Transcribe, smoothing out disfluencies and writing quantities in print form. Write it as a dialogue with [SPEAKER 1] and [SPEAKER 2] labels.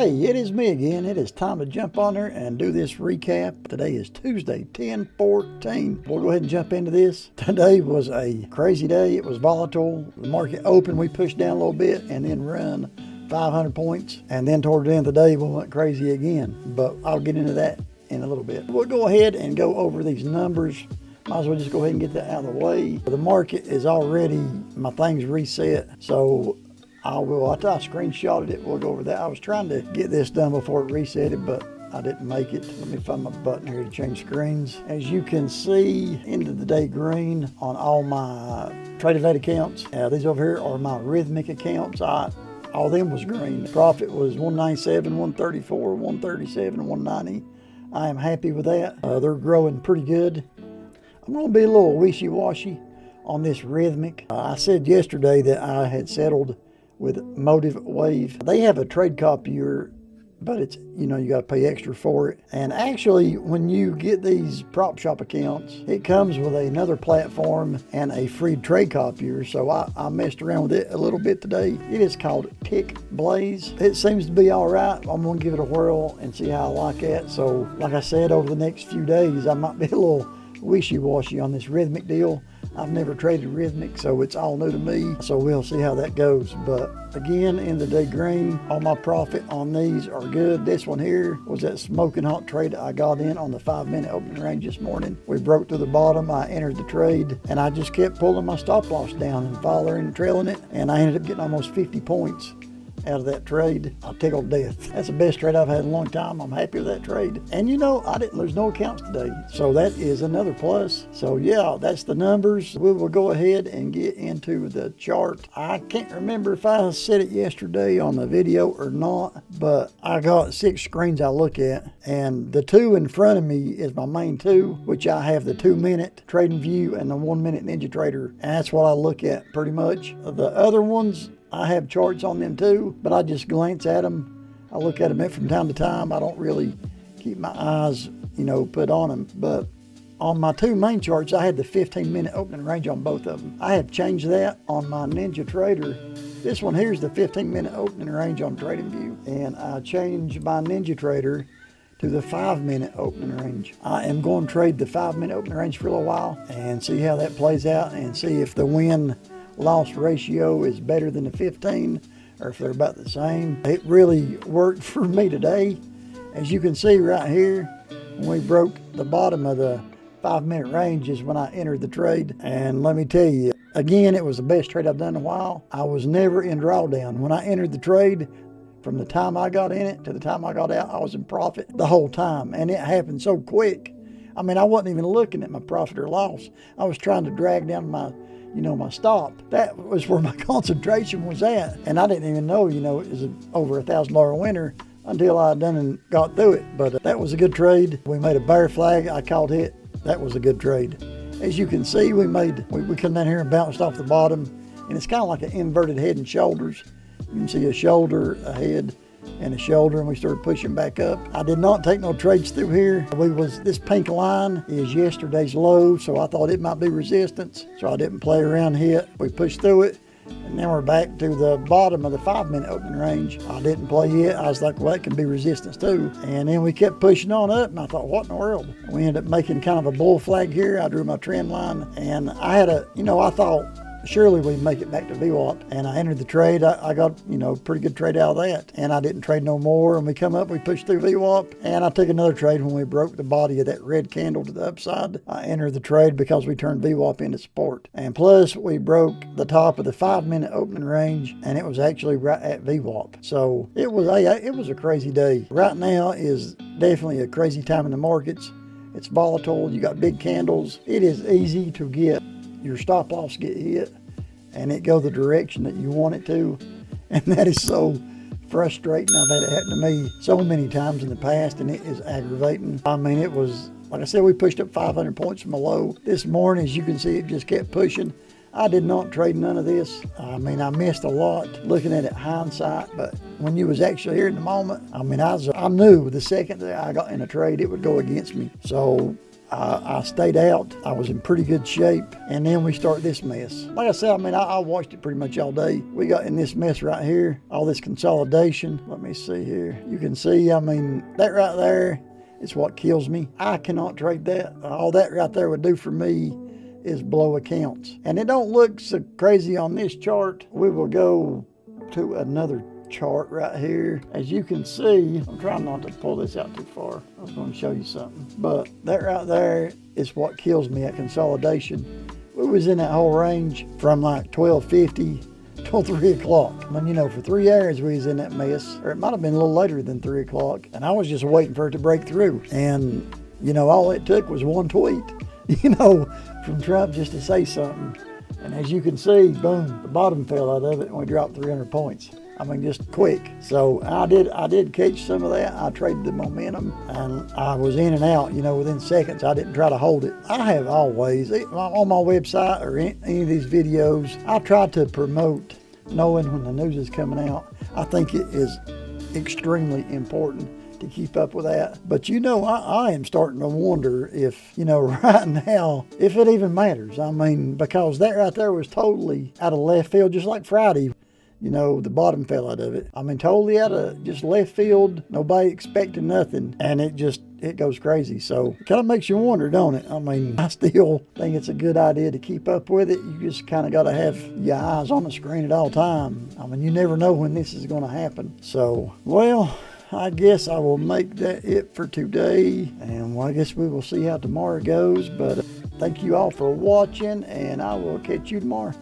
[SPEAKER 1] Hey, it is me again. It is time to jump on there and do this recap. Today is Tuesday, 10/14. We'll go ahead and jump into this. Today was a crazy day. It was volatile. The market opened, we pushed down a little bit and then run 500 points. And then toward the end of the day, we went crazy again. But I'll get into that in a little bit. We'll go ahead and go over these numbers. Might as well just go ahead and get that out of the way. The market is already, my thing's reset. So I screenshotted it. We'll go over that. I was trying to get this done before it resetted, but I didn't make it. Let me find my button here to change screens. As you can see, end of the day green on all my traded date accounts. These over here are my rhythmic accounts. All of them was green. Profit was 197, 134, 137, 190. I am happy with that. They're growing pretty good. I'm going to be a little wishy-washy on this rhythmic. I said yesterday that I had settled with Motive Wave. They have a trade copier, but it's, you got to pay extra for it. And actually, when you get these prop shop accounts, it comes with another platform and a free trade copier. So I messed around with it a little bit today. It is called Tick Blaze. It seems to be all right. I'm going to give it a whirl and see how I like it. So like I said, over the next few days, I might be a little wishy-washy on this rhythmic deal. I've never traded rhythmic, so it's all new to me. So we'll see how that goes. But again, in the day green, all my profit on these are good. This one here was that smoking hot trade I got in on the 5-minute opening range this morning. We broke to the bottom. I entered the trade, and I just kept pulling my stop loss down and following and trailing it. And I ended up getting almost 50 points out of that trade. I tickled death. That's the best trade I've had in a long time. I'm happy with that trade. And I didn't lose no accounts today. So that is another plus. So yeah, that's the numbers. We will go ahead and get into the chart. I can't remember if I said it yesterday on the video or not, but I got 6 screens I look at, and the 2 in front of me is my main 2, which I have the 2-minute trading view and the 1-minute Ninja Trader. And that's what I look at pretty much. The other ones, I have charts on them too, but I just glance at them. I look at them from time to time. I don't really keep my eyes, put on them. But on my 2 main charts, I had the 15-minute opening range on both of them. I have changed that on my Ninja Trader. This one here is the 15-minute opening range on TradingView. And I changed my Ninja Trader to the 5-minute opening range. I am going to trade the 5-minute opening range for a little while and see how that plays out and see if the win-loss ratio is better than the 15 or if they're about the same. It really worked for me today. As you can see right here, when we broke the bottom of the 5-minute range is when I entered the trade. And let me tell you, again, it was the best trade I've done in a while. I was never in drawdown. When I entered the trade, from the time I got in it to the time I got out, I was in profit the whole time. And it happened so quick. I wasn't even looking at my profit or loss. I was trying to drag down my stop. That was where my concentration was at. And I didn't even know, it was over $1,000 winner until I done and got through it. But that was a good trade. We made a bear flag. I called it. That was a good trade. As you can see, we come down here and bounced off the bottom. And it's kind of like an inverted head and shoulders. You can see a shoulder, a head, and a shoulder, and we started pushing back up. I did not take no trades through here. This pink line is yesterday's low, so I thought it might be resistance, so I didn't play around here. We pushed through it, and then we're back to the bottom of the 5-minute opening range. I didn't play yet. I was like, well, that can be resistance too. And then we kept pushing on up, and I thought, what in the world? We ended up making kind of a bull flag here. I drew my trend line, and I had I thought, surely we'd make it back to VWAP, and I entered the trade. I got, pretty good trade out of that, and I didn't trade no more, and we come up, we pushed through VWAP, and I took another trade when we broke the body of that red candle to the upside. I entered the trade because we turned VWAP into support, and plus we broke the top of the 5-minute opening range, and it was actually right at VWAP. So it was a crazy day. Right now is definitely a crazy time in the markets. It's volatile. You got big candles. It is easy to get your stop loss get hit and it go the direction that you want it to, and that is so frustrating. I've had it happen to me so many times in the past, and it is aggravating. It was, like I said, we pushed up 500 points from a low this morning. As you can see, it just kept pushing. I did not trade none of this. I missed a lot looking at it hindsight, but when you was actually here in the moment, I knew the second that I got in a trade, it would go against me. So I stayed out. I was in pretty good shape. And then we start this mess. Like I said, I mean, I watched it pretty much all day. We got in this mess right here, all this consolidation. Let me see here. You can see, I mean, that right there is what kills me. I cannot trade that. All that right there would do for me is blow accounts. And it don't look so crazy on this chart. We will go to another chart right here. As you can see, I'm trying not to pull this out too far. I was going to show you something. But that right there is what kills me at consolidation. We was in that whole range from like 12:50 till 3 o'clock. I mean, you know, for 3 hours we was in that mess. Or it might have been a little later than 3 o'clock. And I was just waiting for it to break through. And, you know, all it took was one tweet, you know, from Trump just to say something. And as you can see, boom, the bottom fell out of it and we dropped 300 points. I mean, just quick. So I did catch some of that. I traded the momentum and I was in and out, you know, within seconds. I didn't try to hold it. I have always, on my website or any of these videos, I try to promote knowing when the news is coming out. I think it is extremely important to keep up with that. But you know, I am starting to wonder if, you know, right now, if it even matters. I mean, because that right there was totally out of left field, just like Friday. You know, the bottom fell out of it. I mean, totally out of just left field. Nobody expected nothing. And it goes crazy. So it kind of makes you wonder, don't it? I mean, I still think it's a good idea to keep up with it. You just kind of got to have your eyes on the screen at all time. I mean, you never know when this is going to happen. So, well, I guess I will make that it for today. And well, I guess we will see how tomorrow goes. But thank you all for watching, and I will catch you tomorrow.